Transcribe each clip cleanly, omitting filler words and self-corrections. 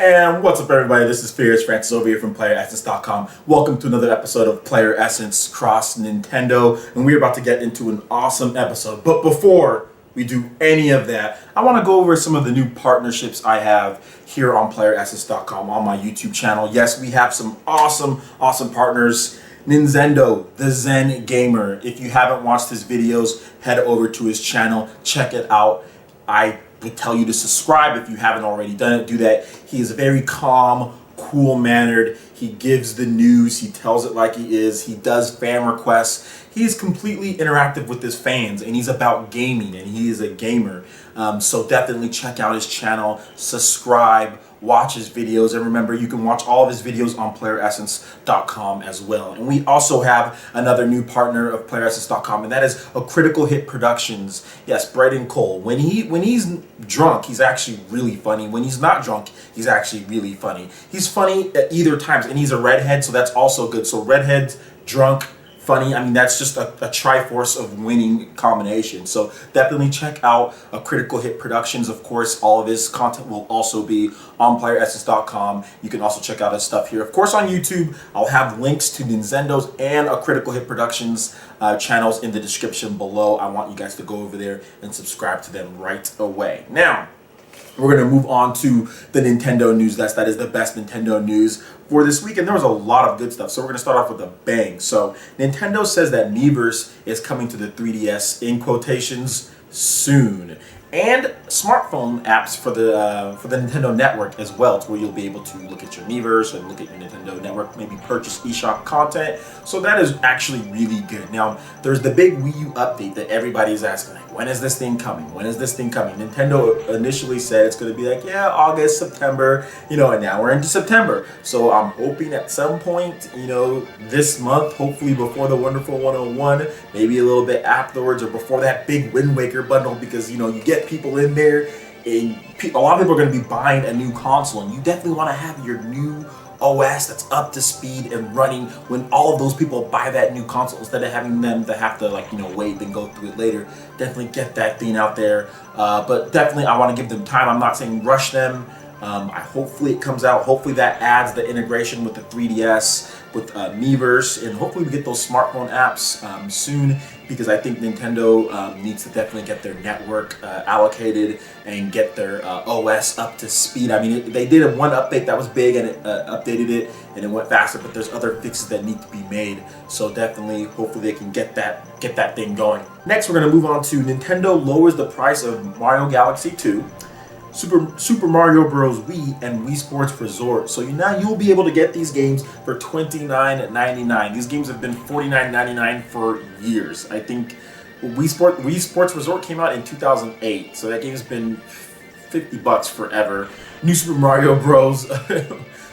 And what's up, everybody? This is Fierce Francis over here from Playeressence.com. Welcome to another episode of Player Essence Cross Nintendo, and we're about to get into an awesome episode. But before we do any of that, I want to go over some of the new partnerships I have here on Playeressence.com on my YouTube channel. Yes, we have some awesome partners. Nintendo, the Zen Gamer. If you haven't watched his videos, head over to his channel, check it out. I would tell you to subscribe if you haven't already done it. Do that. He is very calm, cool-mannered. He gives the news. He tells it like he is. He does fan requests. He is completely interactive with his fans, and he's about gaming, and he is a gamer. So definitely check out his channel, subscribe, watch his videos, and remember, you can watch all of his videos on Playeressence.com as well. And we also have another new partner of Playeressence.com, and that is a Critical Hit Productions. Yes, Bryden Cole. When he's drunk, he's actually really funny. When he's not drunk, he's actually really funny. He's funny at either times, and he's a redhead, so that's also good. So redheads, drunk, funny, I mean, that's just a triforce of winning combination. So definitely check out Critical Hit Productions. Of course, all of his content will also be on Playeressence.com. You can also check out his stuff here. Of course, on YouTube, I'll have links to Nintendo's and Critical Hit Productions channels in the description below. I want you guys to go over there and subscribe to them right away. Now, we're going to move on to the Nintendo news. That is the best Nintendo news for this week, and there was a lot of good stuff. So we're going to start off with a bang. So Nintendo says that Miiverse is coming to the 3DS in quotations soon, and smartphone apps for the Nintendo Network as well, to where you'll be able to look at your Miiverse and look at your Nintendo Network, maybe purchase eShop content. So that is actually really good. Now, there's the big Wii U update that everybody's asking, like, when is this thing coming? When is this thing coming? Nintendo initially said it's going to be like, yeah, August, September, and now we're into September. So I'm hoping at some point, this month, hopefully before the Wonderful 101, maybe a little bit afterwards or before that big Wind Waker bundle, because, you get people in there, and a lot of people are going to be buying a new console, and you definitely want to have your new OS that's up to speed and running when all of those people buy that new console, instead of having them to have to wait and go through it later. Definitely get that thing out there, but definitely I want to give them time. I'm not saying rush them. Hopefully it comes out. Hopefully that adds the integration with the 3DS, with Miiverse, and hopefully we get those smartphone apps soon, because I think Nintendo needs to definitely get their network allocated and get their OS up to speed. I mean, they did one update that was big, and it updated it, and it went faster, but there's other fixes that need to be made. So definitely, hopefully they can get that thing going. Next, we're going to move on to Nintendo lowers the price of Mario Galaxy 2. Super Mario Bros. Wii and Wii Sports Resort. So now you'll be able to get these games for $29.99. These games have been $49.99 for years. I think Wii Sports Resort came out in 2008, so that game's been $50 forever. New Super Mario Bros.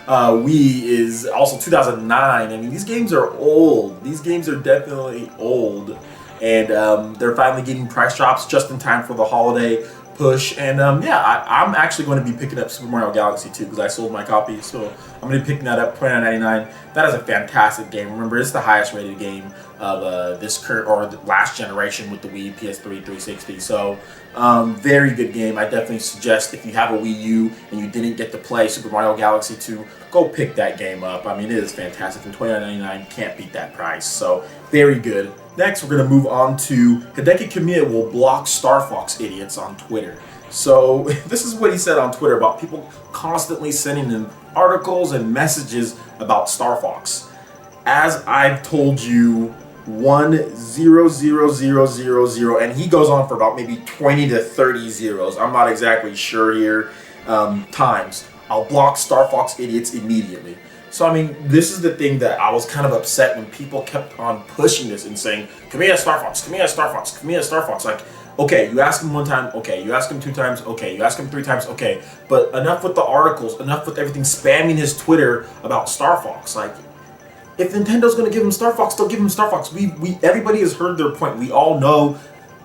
Wii is also 2009. I mean, these games are old. These games are definitely old, and they're finally getting price drops just in time for the holiday push. And I'm actually going to be picking up Super Mario Galaxy 2 because I sold my copy, so I'm going to be picking that up, $29.99. That is a fantastic game. Remember, it's the highest rated game of this current or the last generation with the Wii, PS3, 360. So very good game. I definitely suggest, if you have a Wii U and you didn't get to play Super Mario Galaxy 2, go pick that game up. I mean, it is fantastic, and $29.99 can't beat that price. So very good. Next, we're going to move on to Hideki Kamiya will block Star Fox idiots on Twitter. So this is what he said on Twitter about people constantly sending him articles and messages about Star Fox. As I've told you 10000, and he goes on for about maybe 20 to 30 zeros. I'm not exactly sure here. Times. I'll block Star Fox idiots immediately. So, I mean, this is the thing that I was kind of upset when people kept on pushing this and saying, Kamiya Star Fox, Kamiya Star Fox, Kamiya Star Fox. Like, okay, you ask him one time, okay, you ask him 2 times, okay, you ask him 3 times, okay. But enough with the articles, enough with everything spamming his Twitter about Star Fox. Like, if Nintendo's going to give him Star Fox, they'll give him Star Fox. Everybody has heard their point. We all know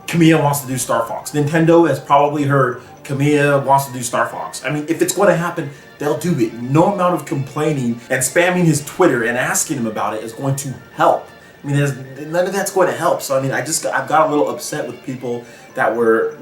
Kamiya wants to do Star Fox. Nintendo has probably heard Kamiya wants to do Star Fox. I mean, if it's going to happen, they'll do it. No amount of complaining and spamming his Twitter and asking him about it is going to help. I mean, none of that's going to help. So, I mean, I've got a little upset with people that were,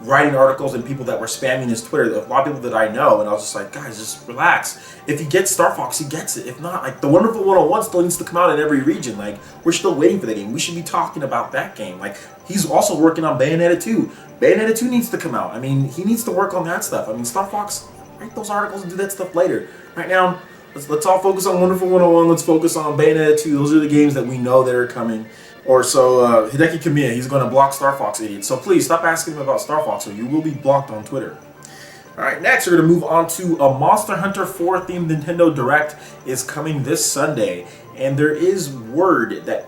writing articles and people that were spamming his Twitter, a lot of people that I know, and I was just like, guys, just relax. If he gets Star Fox, he gets it. If not, like, the Wonderful 101 still needs to come out in every region. Like, we're still waiting for that game. We should be talking about that game. Like, he's also working on Bayonetta 2. Bayonetta 2 needs to come out. I mean, he needs to work on that stuff. I mean, Star Fox, write those articles and do that stuff later. Right now, let's all focus on Wonderful 101. Let's focus on Bayonetta 2. Those are the games that we know that are coming. Or so Hideki Kamiya, he's going to block Star Fox, idiot. So please stop asking him about Star Fox or you will be blocked on Twitter. Alright, next we're going to move on to a Monster Hunter 4 themed Nintendo Direct is coming this Sunday. And there is word that,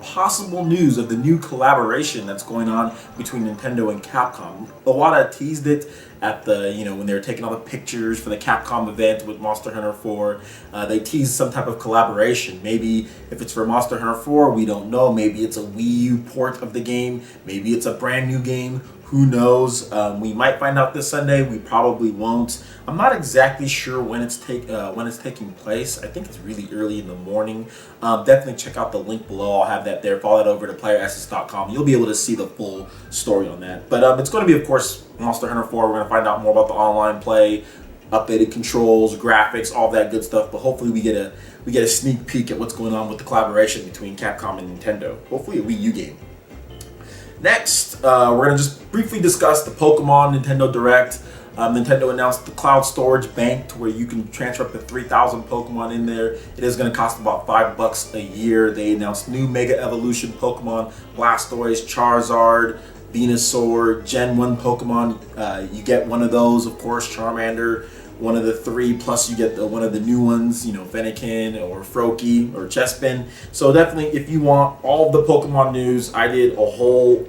possible news of the new collaboration that's going on between Nintendo and Capcom. Iwata teased it at the, when they were taking all the pictures for the Capcom event with Monster Hunter 4. They teased some type of collaboration. Maybe if it's for Monster Hunter 4, we don't know. Maybe it's a Wii U port of the game. Maybe it's a brand new game. Who knows? We might find out this Sunday. We probably won't. I'm not exactly sure when it's taking place. I think it's really early in the morning. Definitely check out the link below. I'll have that there. Follow that over to Playeressence.com. You'll be able to see the full story on that. But it's going to be, of course, Monster Hunter 4. We're going to find out more about the online play, updated controls, graphics, all that good stuff. But hopefully we get a sneak peek at what's going on with the collaboration between Capcom and Nintendo. Hopefully a Wii U game. Next, we're going to just briefly discuss the Pokemon Nintendo Direct. Nintendo announced the cloud storage bank to where you can transfer up to 3,000 Pokemon in there. It is going to cost about $5 a year. They announced new Mega Evolution Pokemon, Blastoise, Charizard, Venusaur, Gen 1 Pokemon. You get one of those, of course, Charmander, one of the 3, plus you get one of the new ones, Fennekin or Froakie or Chespin. So definitely, if you want all of the Pokemon news, I did a whole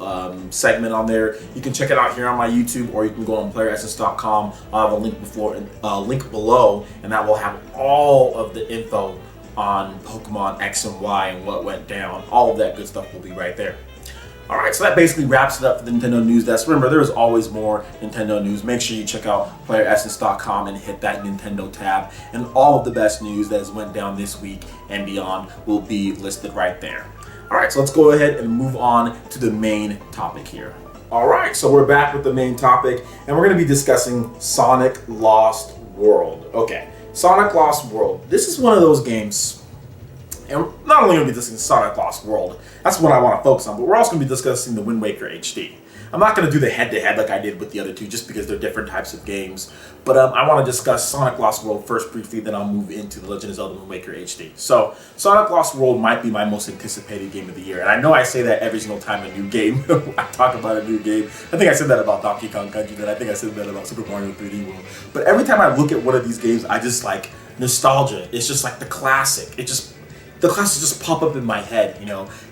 segment on there. You can check it out here on my YouTube, or you can go on Playeressence.com. I'll have a link below, and that will have all of the info on Pokemon X and Y and what went down. All of that good stuff will be right there. Alright, so that basically wraps it up for the Nintendo News Desk. Remember, there's always more Nintendo news. Make sure you check out Playeressence.com and hit that Nintendo tab. And all of the best news that has went down this week and beyond will be listed right there. Alright, so let's go ahead and move on to the main topic here. Alright, so we're back with the main topic, and we're going to be discussing Sonic Lost World. Okay, Sonic Lost World. This is one of those games. And we're not only going to be discussing Sonic Lost World, that's what I want to focus on, but we're also going to be discussing the Wind Waker HD. I'm not going to do the head-to-head like I did with the other two, just because they're different types of games. But I want to discuss Sonic Lost World first briefly, then I'll move into The Legend of Zelda Wind Waker HD. So, Sonic Lost World might be my most anticipated game of the year. And I know I say that every single time a new game, I talk about a new game. I think I said that about Donkey Kong Country, then I think I said that about Super Mario 3D World. But every time I look at one of these games, I just like nostalgia. It's just like the classic. The classes just pop up in my head,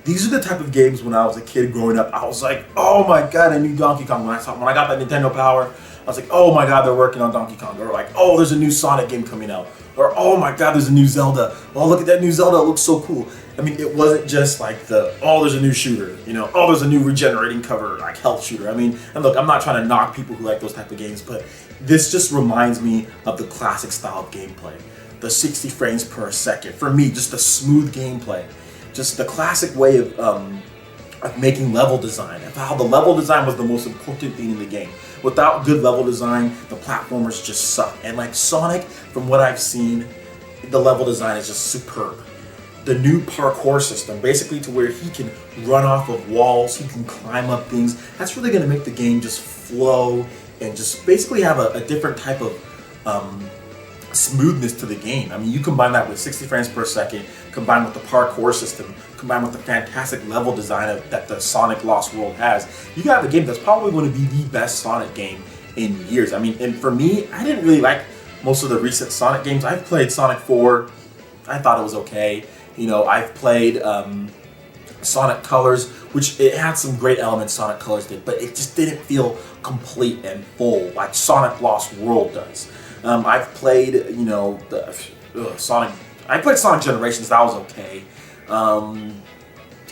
These are the type of games when I was a kid growing up, I was like, oh my god, I knew Donkey Kong. When I got that Nintendo Power, I was like, oh my god, they're working on Donkey Kong. Or like, oh, there's a new Sonic game coming out. Or, oh my god, there's a new Zelda. Oh, look at that new Zelda, it looks so cool. I mean, it wasn't just like oh, there's a new shooter, oh, there's a new regenerating cover, like health shooter. I mean, and look, I'm not trying to knock people who like those type of games, but this just reminds me of the classic style of gameplay. The 60 frames per second. For me, just the smooth gameplay. Just the classic way of making level design. Of how the level design was the most important thing in the game. Without good level design, the platformers just suck. And like Sonic, from what I've seen, the level design is just superb. The new parkour system, basically to where he can run off of walls, he can climb up things, that's really going to make the game just flow and just basically have a different type of smoothness to the game. I mean, you combine that with 60 frames per second, combined with the parkour system, combined with the fantastic level design that the Sonic Lost World has, you got a game that's probably going to be the best Sonic game in years. I mean, and for me, I didn't really like most of the recent Sonic games. I've played Sonic 4. I thought it was okay. I've played Sonic Colors, which it had some great elements Sonic Colors did, but it just didn't feel complete and full like Sonic Lost World does. I've played, Sonic. I played Sonic Generations. That was okay. I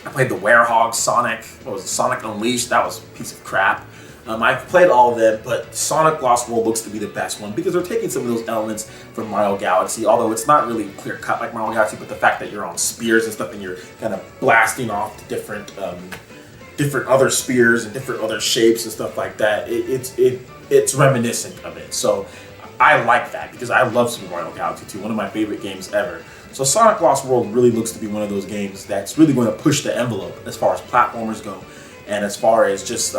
played the Werehog Sonic. What was it? Sonic Unleashed. That was a piece of crap. I've played all of them, but Sonic Lost World looks to be the best one because they're taking some of those elements from Mario Galaxy. Although it's not really clear cut like Mario Galaxy, but the fact that you're on spears and stuff and you're kind of blasting off to different different other spears and different other shapes and stuff like that. It's reminiscent of it. So I like that because I love Super Mario Galaxy 2, one of my favorite games ever. So Sonic Lost World really looks to be one of those games that's really going to push the envelope as far as platformers go, and as far as just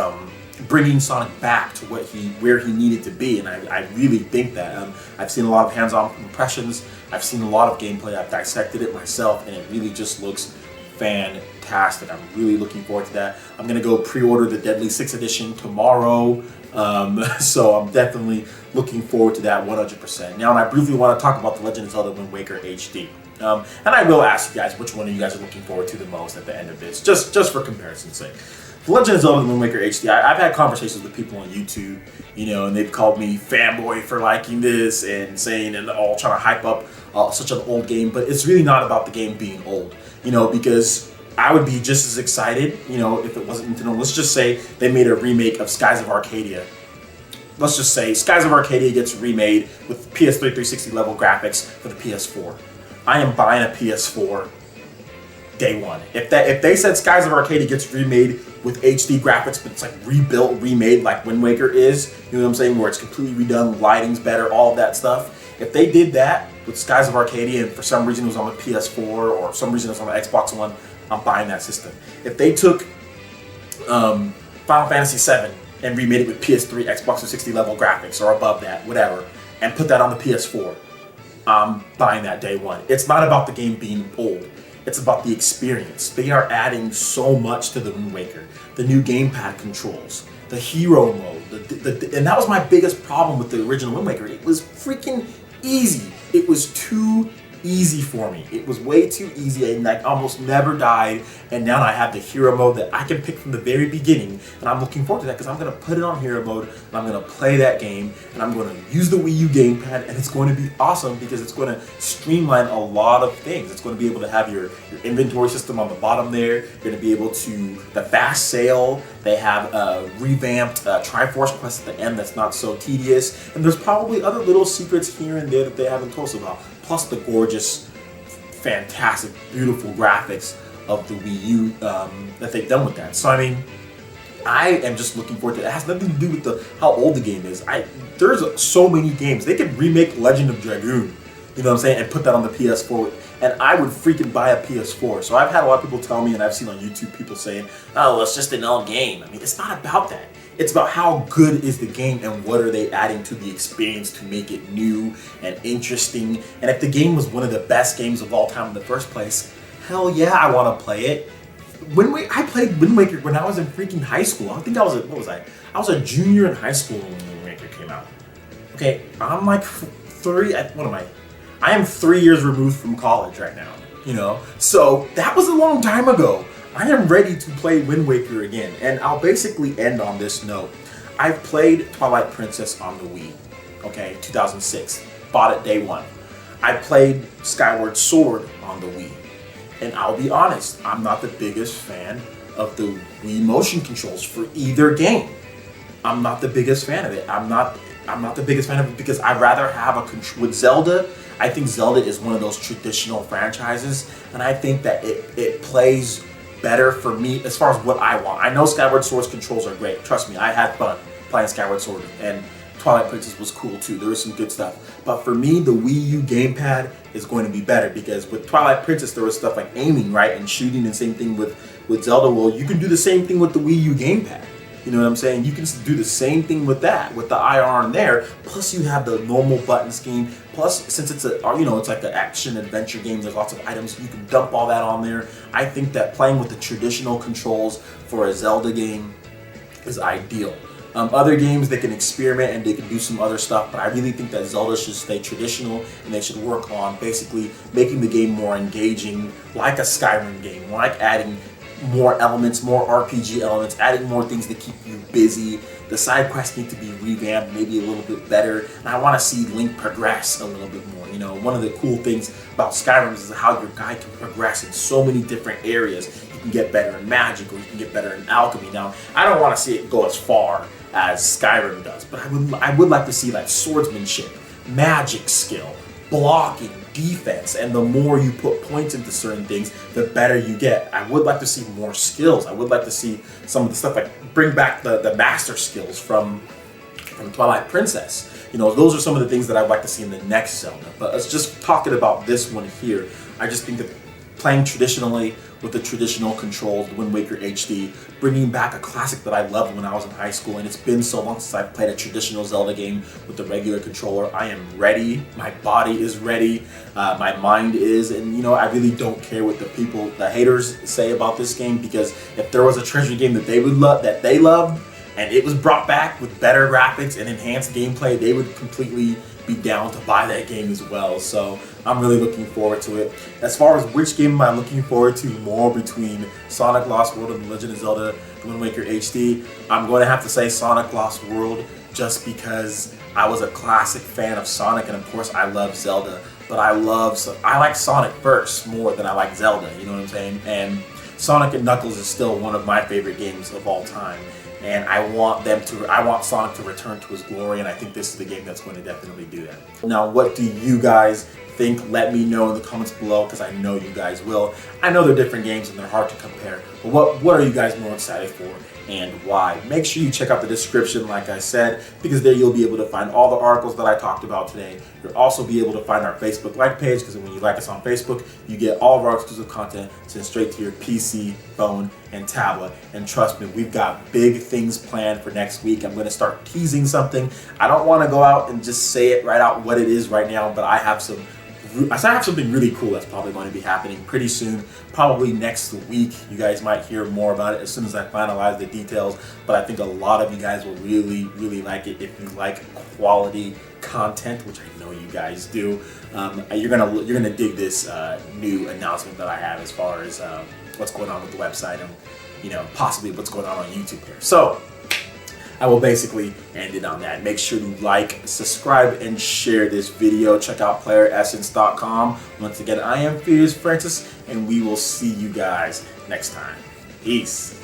bringing Sonic back to where he needed to be. And I really think that I've seen a lot of hands-on impressions. I've seen a lot of gameplay. I've dissected it myself, and it really just looks fantastic. I'm really looking forward to that. I'm gonna go pre-order the Deadly 6 edition tomorrow. So I'm definitely looking forward to that 100%. Now, and I briefly want to talk about The Legend of Zelda Wind Waker HD. And I will ask you guys which one of you guys are looking forward to the most at the end of this, just for comparison's sake. The Legend of Zelda Wind Waker HD, I've had conversations with people on YouTube, and they've called me fanboy for liking this and saying and all trying to hype up such an old game, but it's really not about the game being old, because I would be just as excited, if it wasn't Nintendo. Let's just say they made a remake of Skies of Arcadia. Let's just say Skies of Arcadia gets remade with PS3 360 level graphics for the PS4. I am buying a PS4 day one. If they said Skies of Arcadia gets remade with HD graphics, but it's like rebuilt, remade like Wind Waker is, you know what I'm saying, where it's completely redone, lighting's better, all of that stuff. If they did that with Skies of Arcadia and for some reason it was on the PS4 or some reason it was on the Xbox One, I'm buying that system. If they took Final Fantasy VII and remade it with PS3, Xbox 360 level graphics or above that, whatever, and put that on the PS4, I'm buying that day one. It's not about the game being old. It's about the experience. They are adding so much to the Wind Waker. The new gamepad controls, the hero mode, and that was my biggest problem with the original Wind Waker. It was freaking easy. It was too easy for me. It was way too easy, and I almost never died. And now I have the hero mode that I can pick from the very beginning, and I'm looking forward to that because I'm going to put it on hero mode and I'm going to play that game, and I'm going to use the Wii U gamepad, and it's going to be awesome because it's going to streamline a lot of things. It's going to be able to have your inventory system on the bottom there. You're going to be able to, the fast sail, they have a revamped Triforce quest at the end that's not so tedious, and there's probably other little secrets here and there that they haven't told us about. Plus the gorgeous, fantastic, beautiful graphics of the Wii U that they've done with that. So I mean, I am just looking forward to it. It has nothing to do with how old the game is. There's so many games. They could remake Legend of Dragoon, you know what I'm saying, and put that on the PS4, and I would freaking buy a PS4. So I've had a lot of people tell me, and I've seen on YouTube people saying, oh, it's just an old game. I mean, it's not about that. It's about how good is the game and what are they adding to the experience to make it new and interesting. And if the game was one of the best games of all time in the first place, hell yeah, I want to play it. I played Wind Waker when I was in freaking high school. I think I was a junior in high school when Wind Waker came out. Okay, I'm like I am 3 years removed from college right now, So that was a long time ago. I am ready to play Wind Waker again, and I'll basically end on this note. I've played Twilight Princess on the Wii, 2006, bought it day one. I played Skyward Sword on the Wii, and I'll be honest, I'm not the biggest fan of the Wii motion controls for either game. I'm not the biggest fan of it. I'm not the biggest fan of it because I'd rather have with Zelda. I think Zelda is one of those traditional franchises, and I think that it plays better for me as far as what I want. I know Skyward Sword's controls are great. Trust me, I had fun playing Skyward Sword, and Twilight Princess was cool too. There was some good stuff. But for me, the Wii U gamepad is going to be better because with Twilight Princess, there was stuff like aiming, right, and shooting, and same thing with Zelda. Well, you can do the same thing with the Wii U gamepad. You know what I'm saying? You can do the same thing with that, with the IR in there. Plus, you have the normal button scheme. Plus, since it's it's like an action adventure game, there's lots of items. You can dump all that on there. I think that playing with the traditional controls for a Zelda game is ideal. Other games, they can experiment and they can do some other stuff, but I really think that Zelda should stay traditional and they should work on basically making the game more engaging, like a Skyrim game, like adding more elements, more RPG elements, adding more things to keep you busy. The side quests need to be revamped, maybe a little bit better, and I want to see Link progress a little bit more. One of the cool things about Skyrim is how your guy can progress in so many different areas. You can get better in magic, or you can get better in alchemy. Now, I don't want to see it go as far as Skyrim does, but I would like to see like swordsmanship, magic skill, blocking, defense, and the more you put points into certain things, the better you get. I would like to see more skills. I would like to see some of the stuff, like bring back the master skills from Twilight Princess. You know, those are some of the things that I'd like to see in the next Zelda. But let's just talking about this one here. I just think that playing traditionally with the traditional controls, Wind Waker HD, bringing back a classic that I loved when I was in high school, and it's been so long since I've played a traditional Zelda game with the regular controller. I am ready. My body is ready. My mind is, and you know, I really don't care what the haters say about this game, because if there was a treasure game that they would love, that they loved, and it was brought back with better graphics and enhanced gameplay, they would completely be down to buy that game as well. So I'm really looking forward to it. As far as which game am I looking forward to more between Sonic Lost World and The Legend of Zelda Wind Waker HD, I'm going to have to say Sonic Lost World, just because I was a classic fan of Sonic, and of course I love Zelda, but I like Sonic first more than I like Zelda, you know what I'm saying? And Sonic and Knuckles is still one of my favorite games of all time. And I want Sonic to return to his glory, and I think this is the game that's going to definitely do that. Now, what do you guys think? Let me know in the comments below, because I know you guys will. I know they're different games and they're hard to compare, but what are you guys more excited for and why? Make sure you check out the description, like I said, because there you'll be able to find all the articles that I talked about today. You'll also be able to find our Facebook like page, because when you like us on Facebook, you get all of our exclusive content sent straight to your PC, phone, and tablet. And trust me, we've got big things planned for next week. I'm going to start teasing something. I don't want to go out and just say it right out what it is right now, but I have something really cool that's probably going to be happening pretty soon, probably next week. You guys might hear more about it as soon as I finalize the details, but I think a lot of you guys will really, really like it if you like quality content, which I know you guys do. You're gonna dig this new announcement that I have as far as what's going on with the website and, you know, possibly what's going on YouTube here. So I will basically end it on that. Make sure to like, subscribe, and share this video. Check out Playeressence.com. Once again, I am Fierce Francis, and we will see you guys next time. Peace.